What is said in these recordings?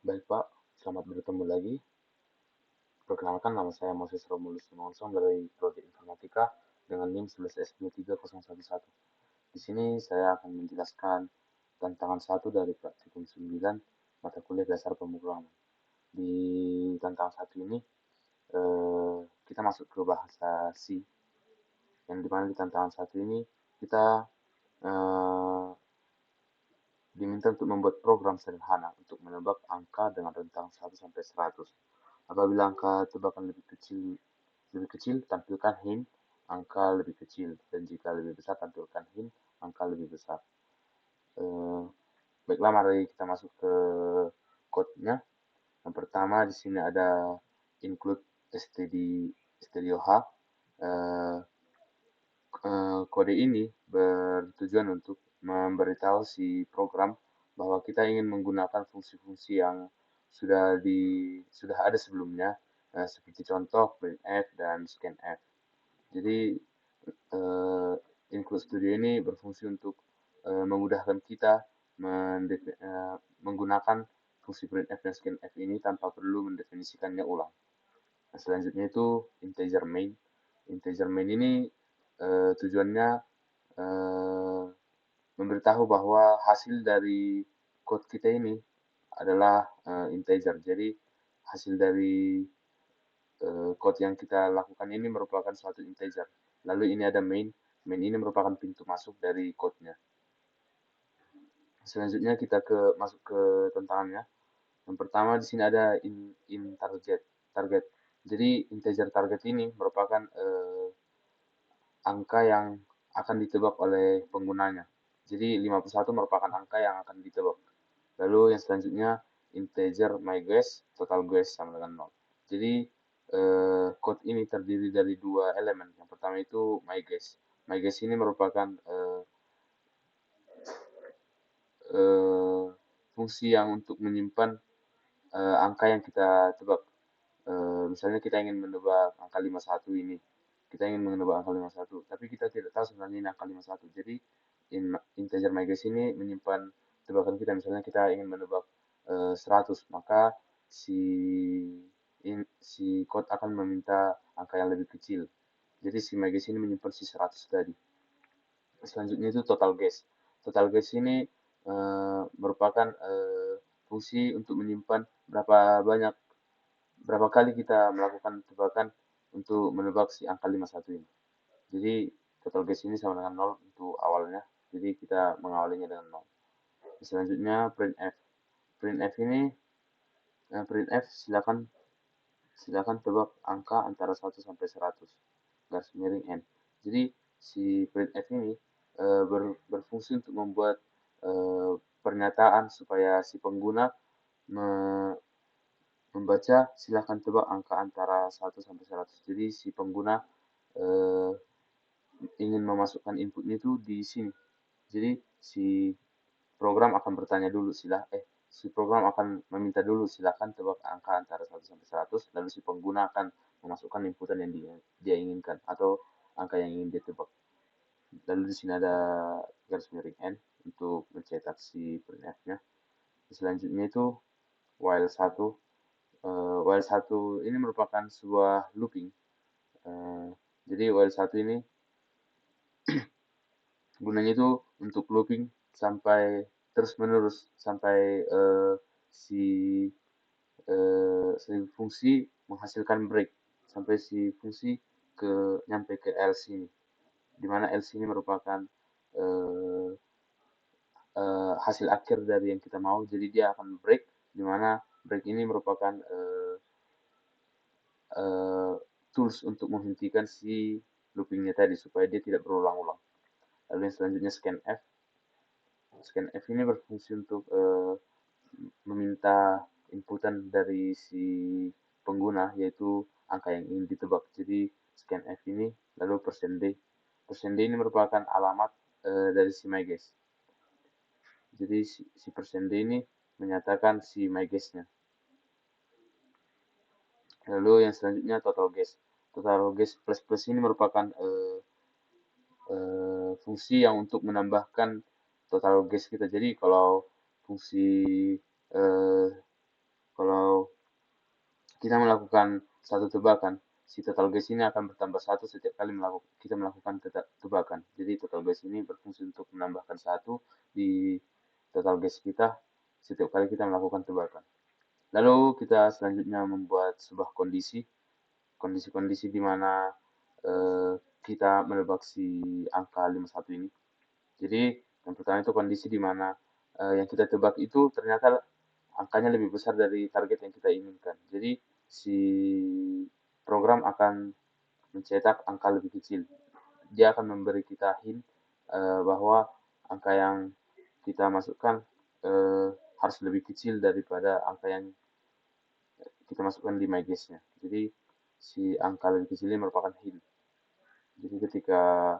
Baik Pak, selamat bertemu lagi. Perkenalkan nama saya Moses Romulus Simonson dari Prodi Informatika dengan NIM 11S23011. Di sini saya akan menjelaskan tantangan satu dari praktikum 9 mata kuliah dasar pemrograman. Di tantangan satu ini kita masuk ke bahasa C, yang dimana di tantangan satu ini kita eh, diminta untuk membuat program sederhana untuk menebak angka dengan rentang 1 sampai 100. Apabila angka tebakan lebih kecil, tampilkan hint angka lebih kecil, dan jika lebih besar tampilkan hint angka lebih besar. Eh, Baiklah, mari kita masuk ke code-nya. Yang pertama di sini ada include stdio H. Eh, Kode ini bertujuan untuk memberitahu si program bahwa kita ingin menggunakan fungsi-fungsi yang sudah ada sebelumnya, seperti contoh printf dan scanf. Jadi eh, include studio ini berfungsi untuk memudahkan kita menggunakan fungsi printf dan scanf ini tanpa perlu mendefinisikannya ulang. Nah, selanjutnya itu integer main. Integer main ini tujuannya eh, memberitahu bahwa hasil dari code kita ini adalah integer. Jadi hasil dari code yang kita lakukan ini merupakan suatu integer. Lalu ini ada main. Main ini merupakan pintu masuk dari code-nya. Selanjutnya kita masuk ke tantangannya. Yang pertama di sini ada in target. Target. Jadi integer target ini merupakan angka yang akan ditebak oleh penggunanya. Jadi 51 merupakan angka yang akan ditebak. Lalu yang selanjutnya integer my guess, total guess sama dengan 0. Jadi code ini terdiri dari dua elemen. Yang pertama itu my guess. My guess ini merupakan eh, fungsi yang untuk menyimpan angka yang kita tebak. Misalnya kita ingin menebak angka 51 ini. Kita ingin menebak angka 51, tapi kita tidak tahu sebenarnya ini angka 51. Jadi integer my guess ini menyimpan tebakan kita. Misalnya kita ingin menebak 100, maka si si code akan meminta angka yang lebih kecil. Jadi si my guess ini menyimpan si 100 tadi. Selanjutnya itu total guess. Total guess ini merupakan fungsi untuk menyimpan berapa kali kita melakukan tebakan untuk menebak si angka 51 ini. Jadi total guess ini sama dengan 0 untuk awalnya. Jadi kita mengawalinya dengan 0. Selanjutnya printf. Printf ini printf silakan tebak angka antara 1 sampai 100 garis miring n. Jadi si printf ini berfungsi untuk membuat pernyataan supaya si pengguna membaca silakan tebak angka antara 1 sampai 100. Jadi si pengguna eh, ingin memasukkan inputnya itu di sini. Jadi si program akan bertanya dulu si program akan meminta dulu silakan tebak angka antara 1 sampai 100, lalu si pengguna akan memasukkan inputan yang dia inginkan atau angka yang ingin dia tebak. Lalu di sini ada garis miring n untuk mencetak si printf-nya. Selanjutnya itu while 1. While 1 ini merupakan sebuah looping. Eh, jadi while 1 ini gunanya itu untuk looping sampai terus menerus sampai si si fungsi menghasilkan break, sampai si fungsi nyampe ke else ini, di mana else ini merupakan eh, hasil akhir dari yang kita mau. Jadi dia akan break, di mana break ini merupakan eh, tools untuk menghentikan si loopingnya tadi supaya dia tidak berulang-ulang. Lalu yang selanjutnya scanf. Scanf ini berfungsi untuk meminta inputan dari si pengguna, yaitu angka yang ingin ditebak. Jadi scanf ini lalu %d. %d ini merupakan alamat dari si myguess. Jadi si %d ini menyatakan si myguess-nya. Lalu yang selanjutnya total guess. Total guess plus plus ini merupakan fungsi yang untuk menambahkan total guess kita. Jadi kalau fungsi eh, kita melakukan satu tebakan, si total gas ini akan bertambah satu setiap kali kita melakukan tebakan. Jadi total gas ini berfungsi untuk menambahkan satu di total gas kita setiap kali kita melakukan tebakan. Lalu kita selanjutnya membuat sebuah kondisi-kondisi di mana kita menebak si angka 51 ini. Jadi yang pertama itu kondisi di mana yang kita tebak itu ternyata angkanya lebih besar dari target yang kita inginkan. Jadi si program akan mencetak angka lebih kecil. Dia akan memberi kita hint bahwa angka yang kita masukkan harus lebih kecil daripada angka yang kita masukkan di MyGuess-nya. Jadi si angka lebih kecil ini merupakan hint. Jadi ketika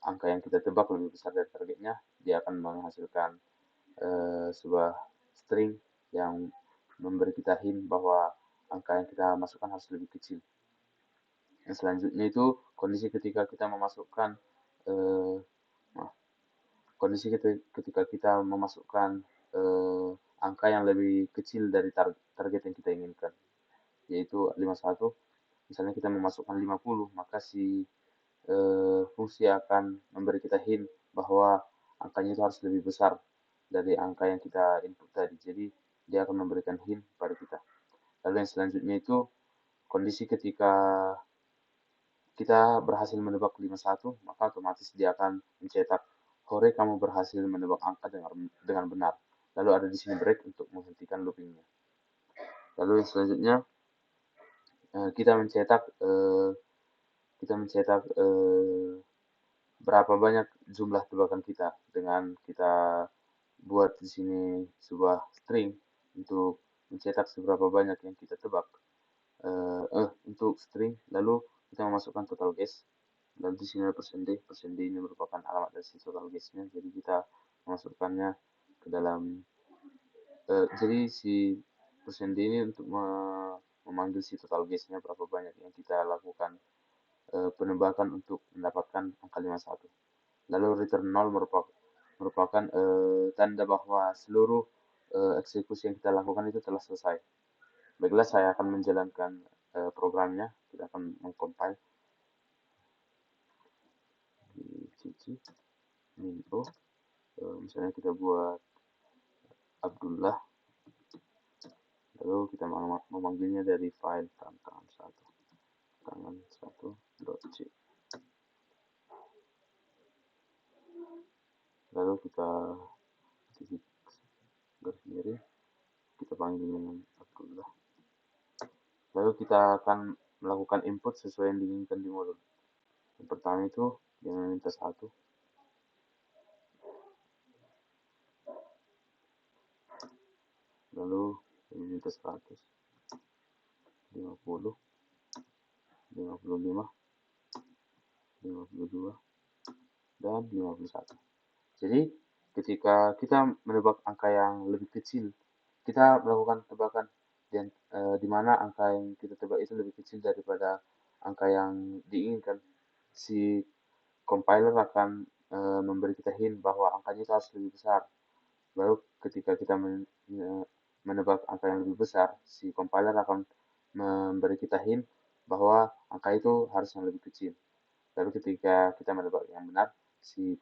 angka yang kita tebak lebih besar dari targetnya, dia akan menghasilkan sebuah string yang memberi kita hint bahwa angka yang kita masukkan harus lebih kecil. Yang selanjutnya itu kondisi ketika kita memasukkan eh, kondisi ketika kita memasukkan angka yang lebih kecil dari target yang kita inginkan, yaitu 51. Misalnya kita memasukkan 50, maka si fungsi akan memberi kita hint bahwa angkanya itu harus lebih besar dari angka yang kita input tadi. Jadi dia akan memberikan hint pada kita. Lalu yang selanjutnya itu kondisi ketika kita berhasil menebak 51, maka otomatis dia akan mencetak, "Hore, kamu berhasil menebak angka dengan benar." Lalu ada di sini break untuk menghentikan loopingnya. Lalu yang selanjutnya kita mencetak berapa banyak jumlah tebakan kita dengan kita buat di sini sebuah string untuk mencetak seberapa banyak yang kita tebak untuk string, lalu kita memasukkan total gas, lalu di sini ada persen D ini merupakan alamat dari si total gasnya, jadi kita memasukkannya ke dalam jadi si persen D ini untuk memanggil si total gasnya berapa banyak yang kita lakukan penebakan untuk mendapatkan angka 51. Lalu return 0 merupakan tanda bahwa seluruh eksekusi yang kita lakukan itu telah selesai. Baiklah, saya akan menjalankan programnya. Kita akan mengcompile di cici info. Misalnya kita buat Abdullah, lalu kita memanggilnya dari file tangan1.c. Lalu kita titik garis miring, kita panggil dengan Abdullah. Lalu kita akan melakukan input sesuai yang diinginkan di modul. Yang pertama itu dia meminta 1. Lalu dia meminta 100, 50, 55, 52, dan 51. Jadi ketika kita menebak angka yang lebih kecil, kita melakukan tebakan dan di mana angka yang kita tebak itu lebih kecil daripada angka yang diinginkan, si compiler akan memberi kita hint bahwa angkanya itu harus lebih besar. Baru ketika kita menebak angka yang lebih besar, si compiler akan memberi kita hint bahwa angka itu harus yang lebih kecil. Lalu ketika kita menebak yang benar, si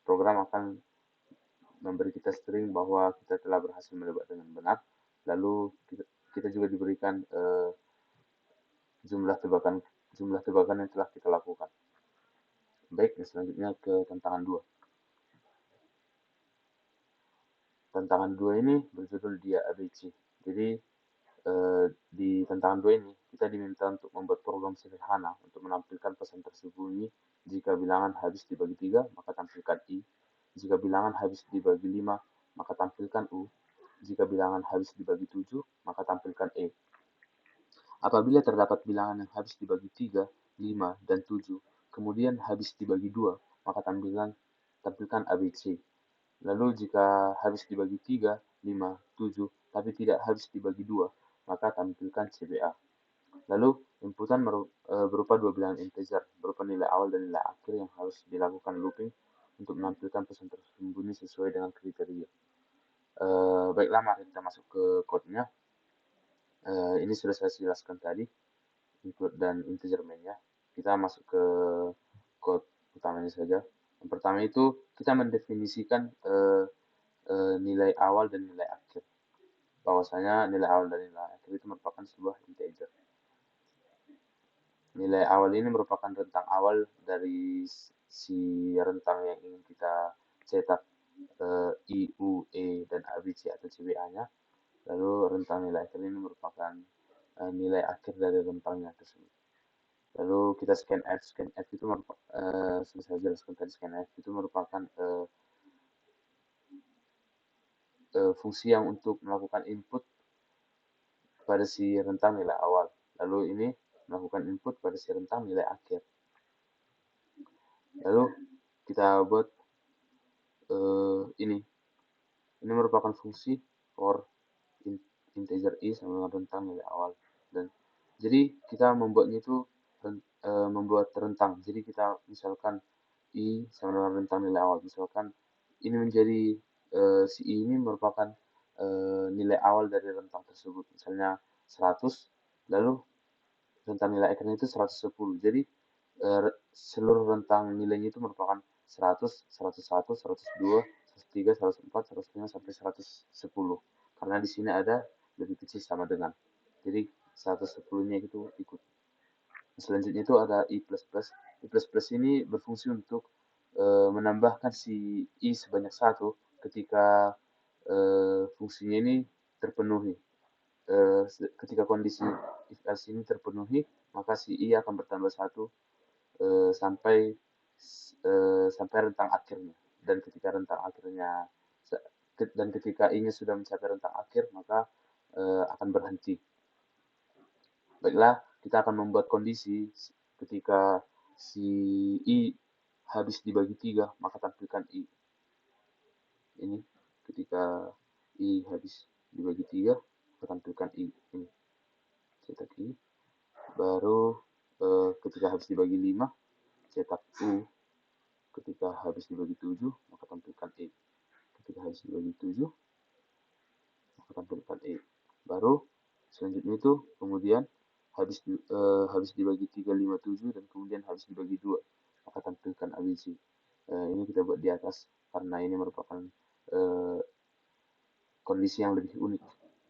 program akan memberi kita string bahwa kita telah berhasil menebak dengan benar. Lalu kita juga diberikan jumlah tebakan yang telah kita lakukan. Baik, selanjutnya ke tantangan 2. Tantangan 2 ini berjudul dia ABC. Jadi di tantangan 2 ini kita diminta untuk membuat program sederhana untuk menampilkan pesan tersembunyi. Jika bilangan habis dibagi 3, maka tampilkan I. Jika bilangan habis dibagi 5, maka tampilkan U. Jika bilangan habis dibagi 7, maka tampilkan E. Apabila terdapat bilangan yang habis dibagi 3, 5, dan 7, kemudian habis dibagi 2, maka tampilkan ABC. Lalu jika habis dibagi 3, 5, 7, tapi tidak habis dibagi 2, maka tampilkan CBA. Lalu inputan berupa dua bilangan integer, berupa nilai awal dan nilai akhir yang harus dilakukan looping untuk menampilkan pesan tersembunyi sesuai dengan kriteria. Baiklah, mari kita masuk ke code-nya. Ini sudah saya jelaskan tadi, include dan integer main-nya. Kita masuk ke code utamanya saja. Yang pertama itu kita mendefinisikan nilai awal dan nilai akhir. Bahwasanya nilai awal dan nilai akhir itu merupakan sebuah integer. Nilai awal ini merupakan rentang awal dari si rentang yang ingin kita cetak I, U, E, dan ABC atau CBA-nya. Lalu rentang nilai akhir ini merupakan nilai akhir dari rentangnya tersebut. Lalu kita scanf. Scanf itu merupakan, sudah saya jelaskan tadi, scanf itu merupakan fungsi yang untuk melakukan input pada si rentang nilai awal. Lalu ini melakukan input pada si rentang nilai akhir. Lalu kita buat ini. Ini merupakan fungsi for integer i sama dengan rentang nilai awal. Dan jadi kita membuatnya itu membuat rentang. Jadi kita misalkan i sama dengan rentang nilai awal. Misalkan ini menjadi si i ini merupakan nilai awal dari rentang tersebut. Misalnya 100, lalu rentang nilai akhirnya itu 110. Jadi seluruh rentang nilainya itu merupakan 100, 101, 102, 103, 104, 105 sampai 110. Karena di sini ada lebih kecil sama dengan. Jadi 110-nya itu ikut. Selanjutnya itu ada i++. I++ ini berfungsi untuk menambahkan si i sebanyak 1 ketika fungsinya ini terpenuhi. Ketika kondisi if else ini terpenuhi, maka si i akan bertambah 1 sampai sampai rentang akhirnya. Dan ketika rentang akhirnya dan ketika i-nya sudah mencapai rentang akhir, maka akan berhenti. Baiklah, kita akan membuat kondisi ketika si i habis dibagi 3, maka tampilkan i. Ini ketika i habis dibagi 3, maka tampilkan i. Ini cetak i. Baru ketika habis dibagi 5, cetak u. Ketika habis dibagi 7, maka tampilkan e. Ketika habis dibagi 7, maka tampilkan e. Baru selanjutnya itu kemudian habis dibagi 3, 5, 7, dan kemudian habis dibagi 2, maka tampilkan ABC. Ini kita buat di atas karena ini merupakan kondisi yang lebih unik.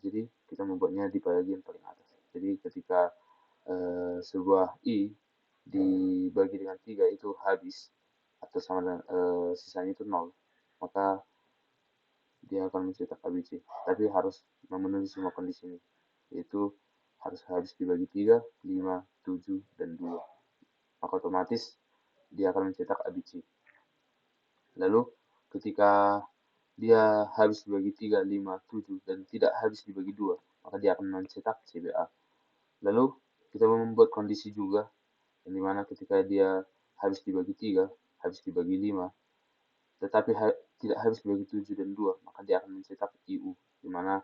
Jadi kita membuatnya di bagian paling atas. Jadi ketika sebuah i dibagi dengan 3 itu habis atau sama dengan sisanya itu 0, maka dia akan mencetak ABC. Tapi harus memenuhi semua kondisi ini, yaitu harus habis dibagi 3, 5, 7, dan 2. Maka otomatis dia akan mencetak ABC. Lalu ketika dia habis dibagi 3, 5, 7, dan tidak habis dibagi 2, maka dia akan mencetak CBA. Lalu kita membuat kondisi juga, yang dimana ketika dia habis dibagi 3, habis dibagi 5, tetapi tidak habis dibagi 7 dan 2, maka dia akan mencetak IU, dimana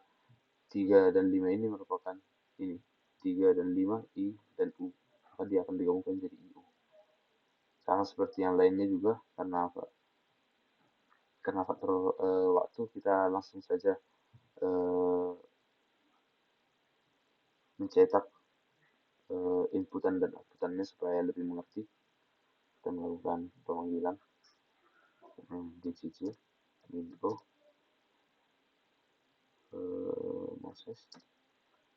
3 dan 5 ini merupakan ini, 3 dan 5, I dan U, maka dia akan digabungkan jadi IU. Sama seperti yang lainnya juga, karena faktor waktu, kita langsung saja mencetak inputan dan outputannya supaya lebih mengerti. Kita melakukan pemanggilan DCC info Moses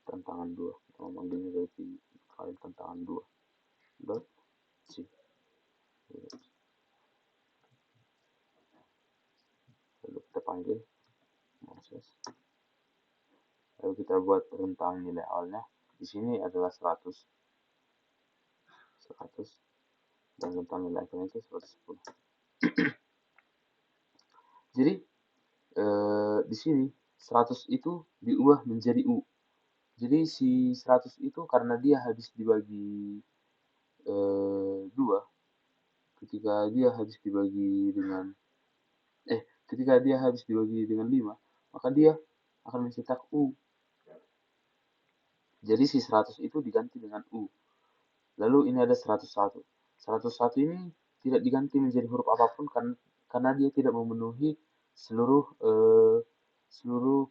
tantangan 2. Kita memanggilnya berarti file tantangan 2 dot c. Lalu kita panggil Moses. Lalu kita buat rentang nilai awalnya. Di sini adalah 100 dan rentang nilai akhirnya itu 110. Jadi di sini 100 itu diubah menjadi U. Jadi si 100 itu karena dia habis dibagi 2, ketika dia habis dibagi dengan ketika dia habis dibagi dengan 5, maka dia akan mencetak U. Jadi si 100 itu diganti dengan U. Lalu ini ada 101. 101 ini tidak diganti menjadi huruf apapun karena dia tidak memenuhi seluruh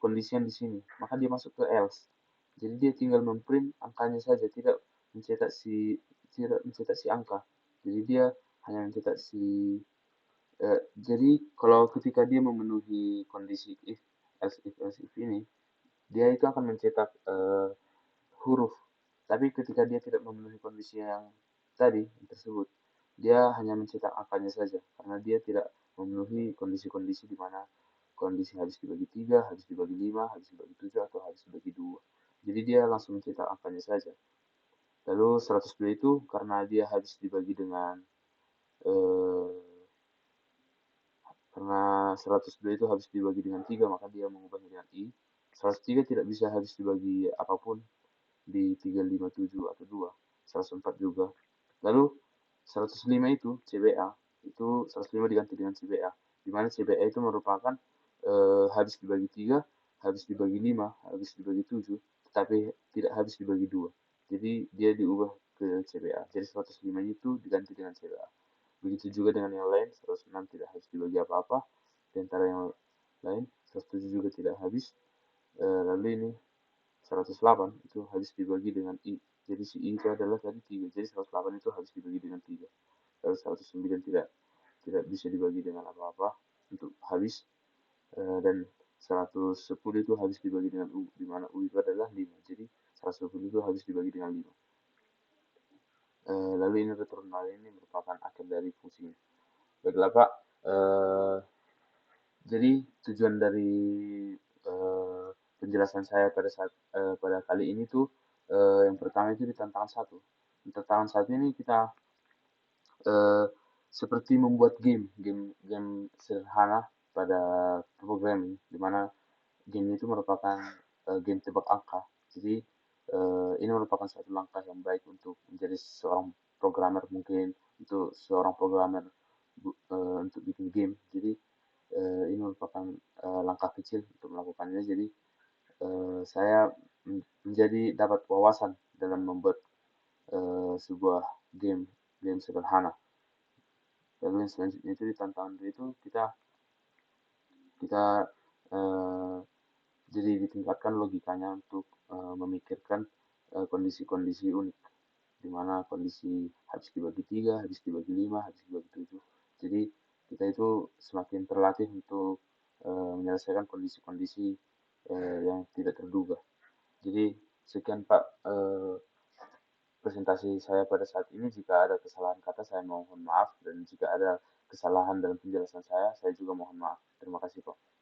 kondisi yang di sini. Maka dia masuk ke else. Jadi dia tinggal memprint angkanya saja, mencetak si tidak mencetak si angka. Jadi dia hanya mencetak jadi kalau ketika dia memenuhi kondisi else if ini, dia itu akan mencetak huruf. Tapi ketika dia tidak memenuhi kondisi yang tadi tersebut, dia hanya mencetak angkanya saja karena dia tidak memenuhi kondisi-kondisi di mana kondisi habis dibagi 3, habis dibagi 5, habis dibagi 7, atau habis dibagi 2. Jadi dia langsung mencetak angkanya saja. Lalu 102 itu karena dia habis dibagi dengan eh, karena 102 itu habis dibagi dengan 3, maka dia mengubahnya dengan i. 103 tidak bisa habis dibagi apapun di 3, 5, 7, atau 2. 104 juga. Lalu 105 itu CBA, itu 105 diganti dengan CBA, di mana CBA itu merupakan habis dibagi 3, habis dibagi 5, habis dibagi 7, tetapi tidak habis dibagi 2. Jadi dia diubah ke CBA. Jadi 105 itu diganti dengan CBA. Begitu juga dengan yang lain, 106 tidak habis dibagi apa-apa, di antara yang lain, 107 juga tidak habis. Lalu ini 108 itu habis dibagi dengan I. Jadi si I itu adalah tadi 3. Jadi 108 itu habis dibagi dengan 3. Lalu 109 tidak bisa dibagi dengan apa-apa untuk habis. Dan 110 itu habis dibagi dengan U, di mana U itu adalah 5. Jadi 110 itu habis dibagi dengan 5. Lalu ini retornal ini merupakan akhir dari fungsinya. Baiklah Pak, eh, jadi tujuan dari penjelasan saya pada kali ini tuh yang pertama itu di tantangan satu. Di tantangan satu ini kita eh, seperti membuat game sederhana pada programming, di mana game itu merupakan game tebak angka. Jadi ini merupakan suatu langkah yang baik untuk menjadi seorang programmer, mungkin untuk seorang programmer untuk bikin game. Jadi ini merupakan langkah kecil untuk melakukannya. Jadi saya menjadi dapat wawasan dalam membuat sebuah game sederhana. Lalu yang selanjutnya itu di tantangan itu kita kita eh, jadi ditingkatkan logikanya untuk memikirkan kondisi-kondisi unik, di mana kondisi habis dibagi 3, habis dibagi 5, habis dibagi 7. Jadi kita itu semakin terlatih untuk menyelesaikan kondisi-kondisi yang tidak terduga. Jadi sekian Pak presentasi saya pada saat ini. Jika ada kesalahan kata, saya mohon maaf, dan jika ada kesalahan dalam penjelasan saya juga mohon maaf. Terima kasih Pak.